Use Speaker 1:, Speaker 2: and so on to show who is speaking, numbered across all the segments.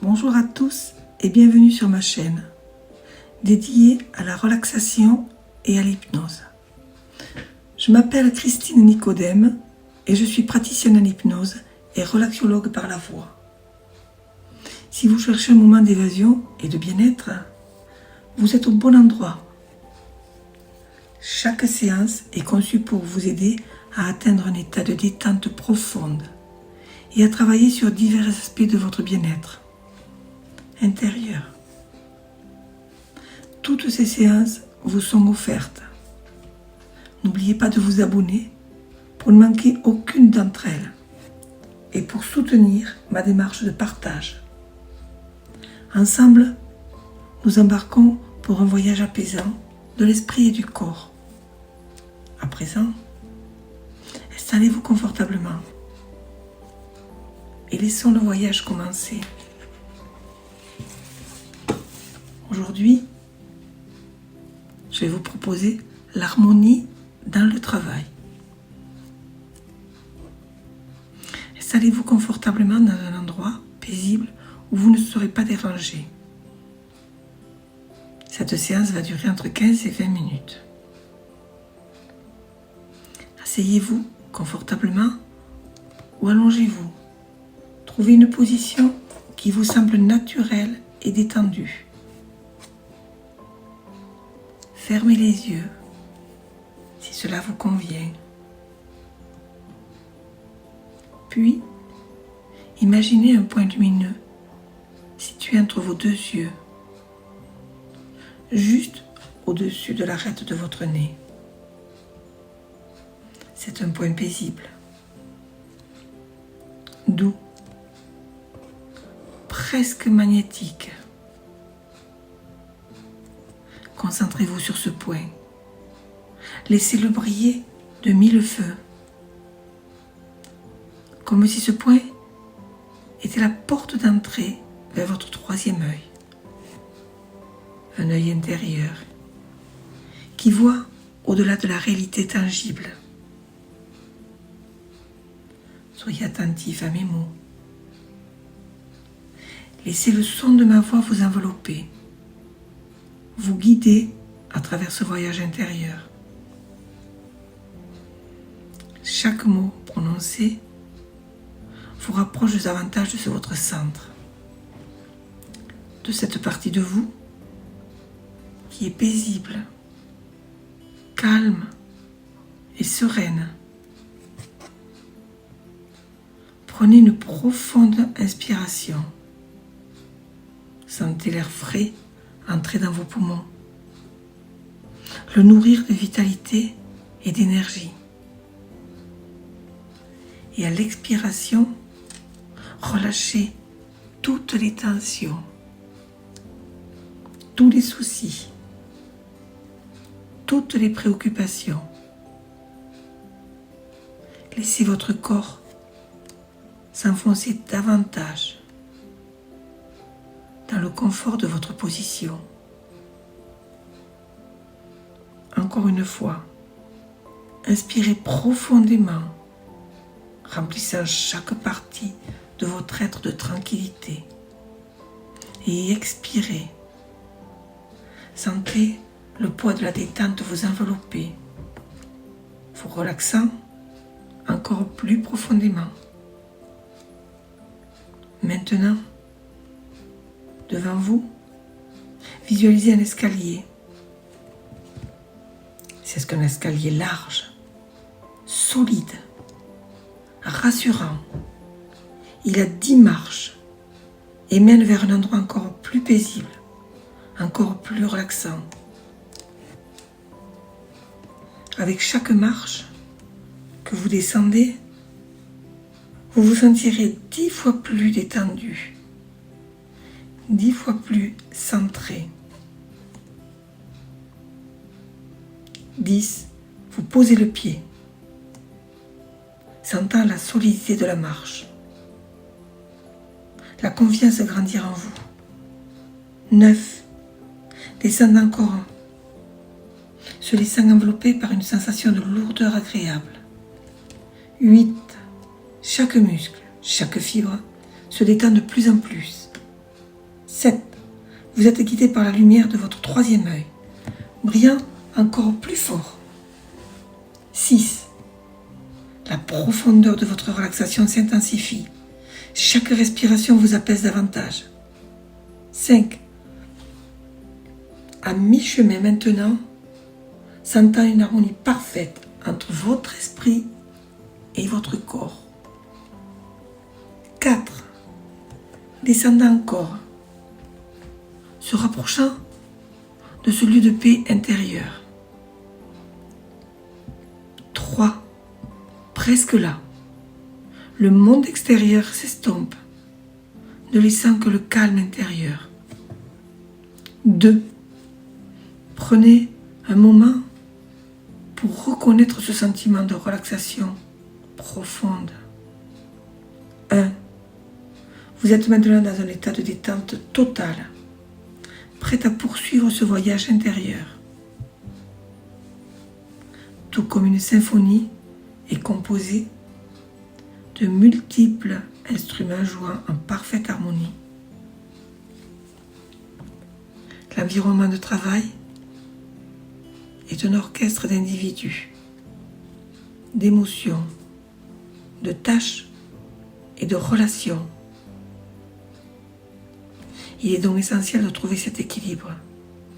Speaker 1: Bonjour à tous et bienvenue sur ma chaîne dédiée à la relaxation et à l'hypnose. Je m'appelle Christine Nicodème et je suis praticienne en hypnose et relaxiologue par la voix. Si vous cherchez un moment d'évasion et de bien-être, vous êtes au bon endroit. Chaque séance est conçue pour vous aider à atteindre un état de détente profonde et à travailler sur divers aspects de votre bien-être intérieur. Toutes ces séances vous sont offertes. N'oubliez pas de vous abonner pour ne manquer aucune d'entre elles et pour soutenir ma démarche de partage. Ensemble, nous embarquons pour un voyage apaisant de l'esprit et du corps. À présent, installez-vous confortablement et laissons le voyage commencer. Aujourd'hui, je vais vous proposer l'harmonie dans le travail. Installez-vous confortablement dans un endroit paisible où vous ne serez pas dérangé. Cette séance va durer entre 15 et 20 minutes. Asseyez-vous confortablement ou allongez-vous. Trouvez une position qui vous semble naturelle et détendue. Fermez les yeux si cela vous convient. Puis, imaginez un point lumineux situé entre vos deux yeux, juste au-dessus de l'arête de votre nez. C'est un point paisible, doux, presque magnétique. Concentrez-vous sur ce point. Laissez-le briller de 1000 feux. Comme si ce point était la porte d'entrée vers votre troisième œil. Un œil intérieur qui voit au-delà de la réalité tangible. Soyez attentif à mes mots. Laissez le son de ma voix vous envelopper, vous guider à travers ce voyage intérieur. Chaque mot prononcé vous rapproche davantage de votre centre, de cette partie de vous qui est paisible, calme et sereine. Prenez une profonde inspiration. Sentez l'air frais entrer dans vos poumons, le nourrir de vitalité et d'énergie. Et à l'expiration, relâchez toutes les tensions, tous les soucis, toutes les préoccupations. Laissez votre corps s'enfoncer davantage dans le confort de votre position. Encore une fois, inspirez profondément, remplissant chaque partie de votre être de tranquillité. Et expirez. Sentez le poids de la détente vous envelopper, vous relaxant encore plus profondément. Maintenant, devant vous, visualisez un escalier. C'est qu'un escalier large, solide, rassurant. Il a 10 marches et mène vers un endroit encore plus paisible, encore plus relaxant. Avec chaque marche que vous descendez, vous vous sentirez 10 fois plus détendu, 10 fois plus centré. 10, vous posez le pied, sentant la solidité de la marche. La confiance grandir en vous. 9, descendez encore, se laissant envelopper par une sensation de lourdeur agréable. 8, chaque muscle, chaque fibre se détend de plus en plus. 7. Vous êtes guidé par la lumière de votre troisième œil, brillant encore plus fort. 6. La profondeur de votre relaxation s'intensifie. Chaque respiration vous apaise davantage. 5. À mi-chemin maintenant, sentant une harmonie parfaite entre votre esprit et votre corps. 4. Descendant encore, se rapprochant de ce lieu de paix intérieure. 3. Presque là. Le monde extérieur s'estompe, ne laissant que le calme intérieur. 2. Prenez un moment pour reconnaître ce sentiment de relaxation profonde. 1. Vous êtes maintenant dans un état de détente totale, prêt à poursuivre ce voyage intérieur. Tout comme une symphonie est composée de multiples instruments jouant en parfaite harmonie. L'environnement de travail est un orchestre d'individus, d'émotions, de tâches et de relations. Il est donc essentiel de trouver cet équilibre,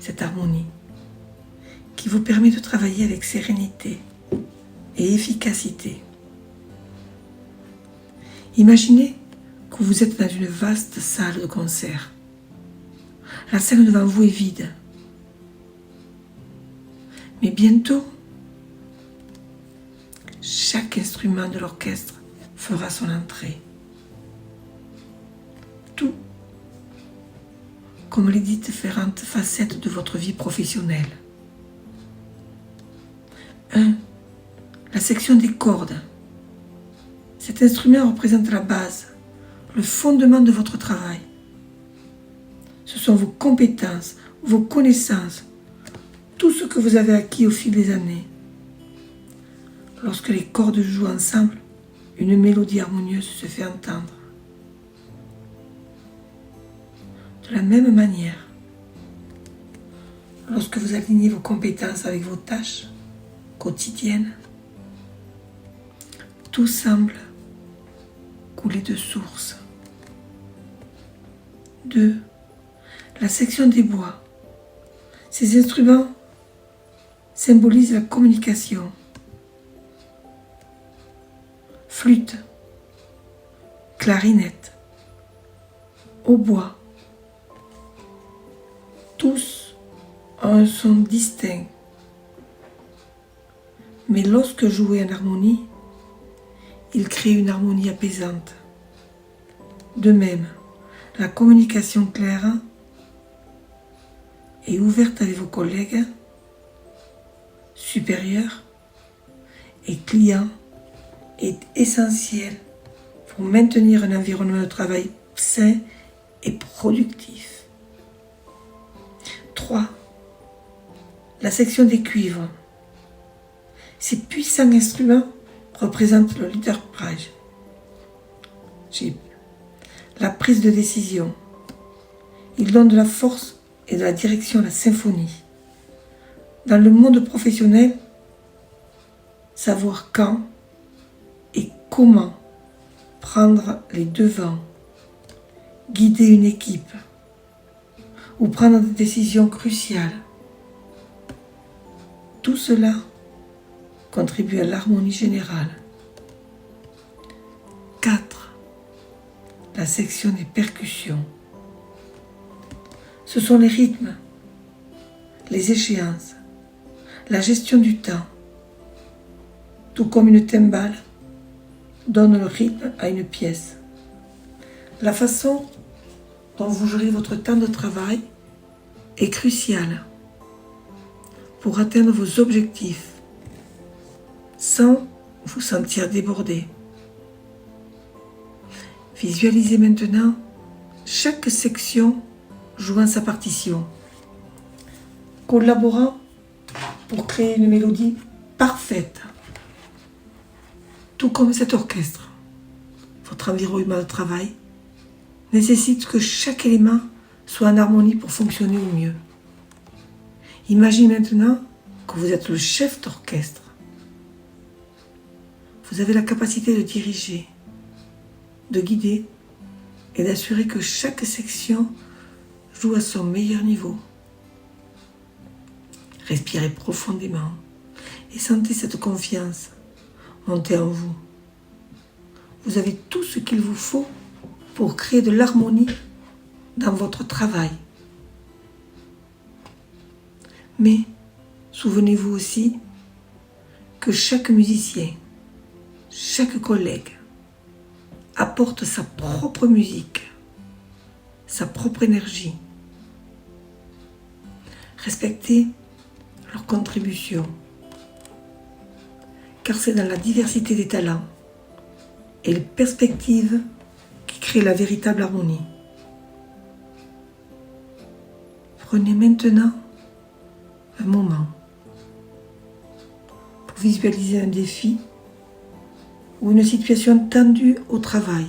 Speaker 1: cette harmonie, qui vous permet de travailler avec sérénité et efficacité. Imaginez que vous êtes dans une vaste salle de concert. La scène devant vous est vide. Mais bientôt, chaque instrument de l'orchestre fera son entrée. Tout comme les différentes facettes de votre vie professionnelle. 1. La section des cordes. Cet instrument représente la base, le fondement de votre travail. Ce sont vos compétences, vos connaissances, tout ce que vous avez acquis au fil des années. Lorsque les cordes jouent ensemble, une mélodie harmonieuse se fait entendre. De la même manière, lorsque vous alignez vos compétences avec vos tâches quotidiennes, tout semble couler de source. 2. La section des bois. Ces instruments symbolisent la communication. Flûte, clarinette, hautbois. Tous ont un son distinct. Mais lorsque joués en harmonie, ils créent une harmonie apaisante. De même, la communication claire et ouverte avec vos collègues, supérieurs et clients est essentielle pour maintenir un environnement de travail sain et productif. 3. La section des cuivres. Ces puissants instruments représentent le leadership, la prise de décision. Ils donnent de la force et de la direction à la symphonie. Dans le monde professionnel, savoir quand et comment prendre les devants, guider une équipe ou prendre des décisions cruciales. Tout cela contribue à l'harmonie générale. 4. La section des percussions. Ce sont les rythmes, les échéances, la gestion du temps. Tout comme une timbale donne le rythme à une pièce. La façon dont vous gérez votre temps de travail est cruciale pour atteindre vos objectifs sans vous sentir débordé. Visualisez maintenant chaque section jouant sa partition, collaborant pour créer une mélodie parfaite. Tout comme cet orchestre, votre environnement de travail nécessite que chaque élément soit en harmonie pour fonctionner au mieux. Imaginez maintenant que vous êtes le chef d'orchestre. Vous avez la capacité de diriger, de guider et d'assurer que chaque section joue à son meilleur niveau. Respirez profondément et sentez cette confiance monter en vous. Vous avez tout ce qu'il vous faut pour créer de l'harmonie dans votre travail. Mais souvenez-vous aussi que chaque musicien, chaque collègue apporte sa propre musique, sa propre énergie. Respectez leur contribution, car c'est dans la diversité des talents et les perspectives qui créent la véritable harmonie. Prenez maintenant un moment pour visualiser un défi ou une situation tendue au travail.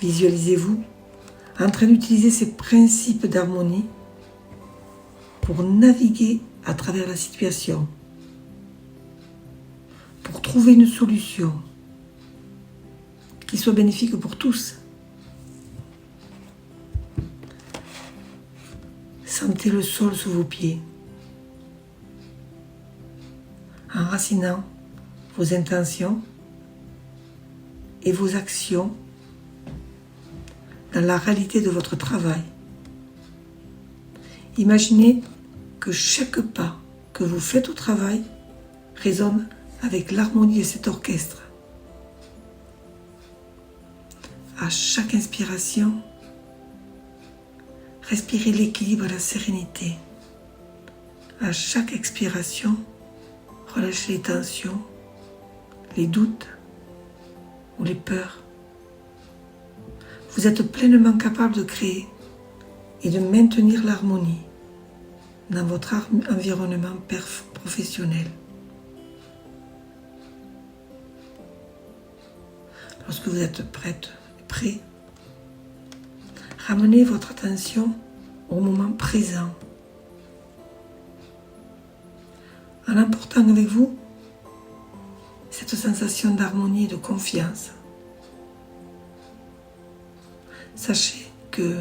Speaker 1: Visualisez-vous en train d'utiliser ces principes d'harmonie pour naviguer à travers la situation, pour trouver une solution qui soit bénéfique pour tous. Sentez le sol sous vos pieds, enracinant vos intentions et vos actions dans la réalité de votre travail. Imaginez que chaque pas que vous faites au travail résonne avec l'harmonie de cet orchestre. À chaque inspiration, respirez l'équilibre et la sérénité. À chaque expiration, relâchez les tensions, les doutes ou les peurs. Vous êtes pleinement capable de créer et de maintenir l'harmonie dans votre environnement professionnel. Lorsque vous êtes prêt, ramenez votre attention au moment présent, en emportant avec vous cette sensation d'harmonie et de confiance. Sachez que,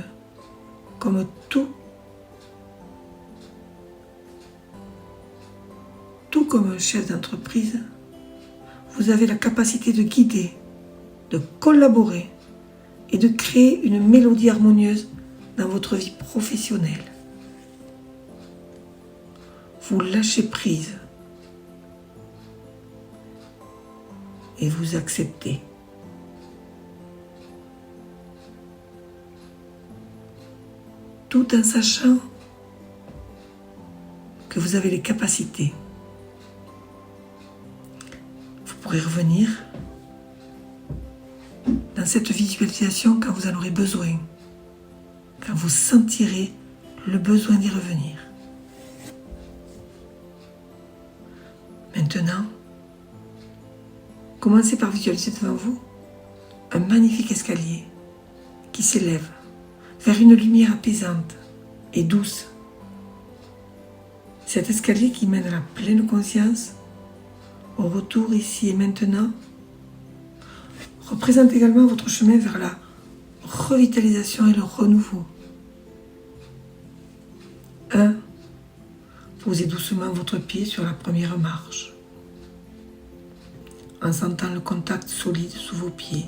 Speaker 1: comme tout comme un chef d'entreprise, vous avez la capacité de guider, de collaborer et de créer une mélodie harmonieuse dans votre vie professionnelle. Vous lâchez prise et vous acceptez. Tout en sachant que vous avez les capacités. Vous pourrez revenir dans cette visualisation quand vous en aurez besoin, quand vous sentirez le besoin d'y revenir. Maintenant, commencez par visualiser devant vous un magnifique escalier qui s'élève vers une lumière apaisante et douce. Cet escalier qui mène à la pleine conscience, au retour ici et maintenant, représente également votre chemin vers la revitalisation et le renouveau. 1. Posez doucement votre pied sur la première marche, en sentant le contact solide sous vos pieds.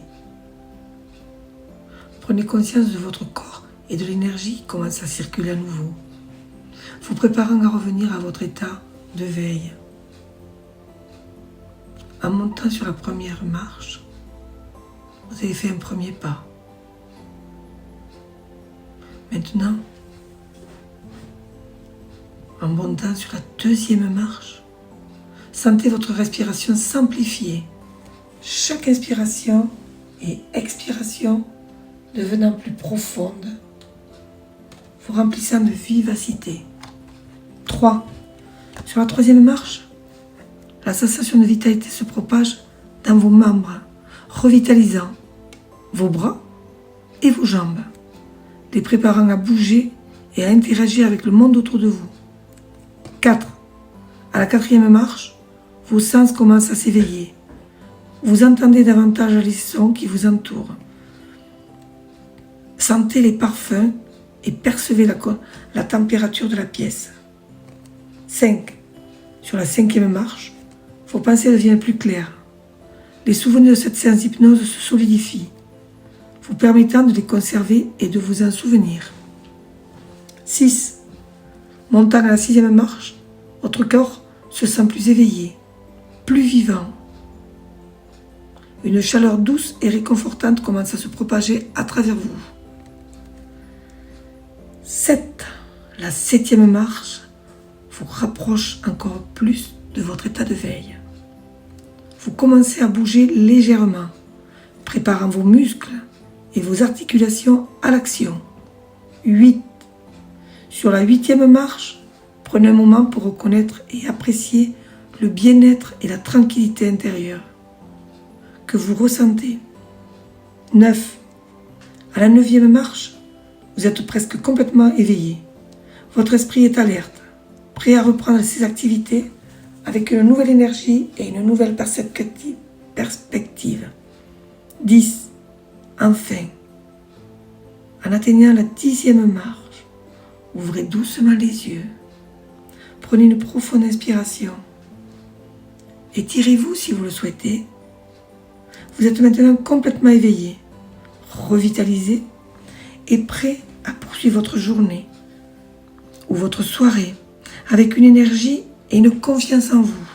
Speaker 1: Prenez conscience de votre corps et de l'énergie qui commence à circuler à nouveau, vous préparant à revenir à votre état de veille. En montant sur la première marche, vous avez fait un premier pas. Maintenant, en montant sur la deuxième marche, sentez votre respiration s'amplifier. Chaque inspiration et expiration devenant plus profonde, vous remplissant de vivacité. 3. Sur la troisième marche, la sensation de vitalité se propage dans vos membres, revitalisant vos bras, et vos jambes, les préparant à bouger et à interagir avec le monde autour de vous. 4. À la 4e marche, vos sens commencent à s'éveiller. Vous entendez davantage les sons qui vous entourent. Sentez les parfums et percevez la température de la pièce. 5. Sur la 5e marche, vos pensées deviennent plus claires. Les souvenirs de cette séance d'hypnose se solidifient, vous permettant de les conserver et de vous en souvenir. 6. Montant à la 6e marche, votre corps se sent plus éveillé, plus vivant. Une chaleur douce et réconfortante commence à se propager à travers vous. 7. La 7e marche vous rapproche encore plus de votre état de veille. Vous commencez à bouger légèrement, préparant vos muscles et vos articulations à l'action. 8. Sur la 8e marche, prenez un moment pour reconnaître et apprécier le bien-être et la tranquillité intérieure que vous ressentez. 9. À la 9e marche, vous êtes presque complètement éveillé. Votre esprit est alerte, prêt à reprendre ses activités avec une nouvelle énergie et une nouvelle perspective. 10. Enfin, en atteignant la 10e marche, ouvrez doucement les yeux. Prenez une profonde inspiration. Étirez-vous si vous le souhaitez. Vous êtes maintenant complètement éveillé, revitalisé et prêt à poursuivre votre journée ou votre soirée avec une énergie et une confiance en vous.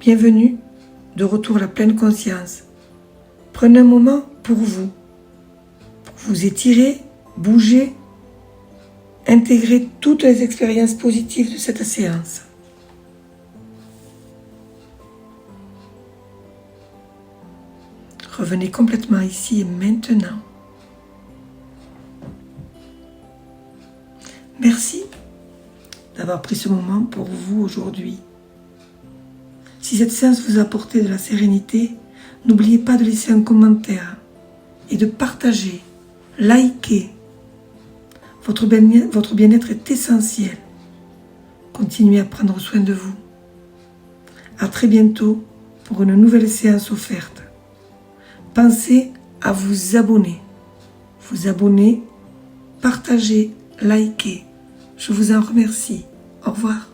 Speaker 1: Bienvenue de retour à la pleine conscience. Prenez un moment pour vous étirer, bouger, intégrer toutes les expériences positives de cette séance. Revenez complètement ici et maintenant. Merci d'avoir pris ce moment pour vous aujourd'hui. Si cette séance vous a apporté de la sérénité, n'oubliez pas de laisser un commentaire et de partager, liker. Votre bien-être est essentiel. Continuez à prendre soin de vous. À très bientôt pour une nouvelle séance offerte. Pensez à vous abonner. Partager, liker. Je vous en remercie. Au revoir.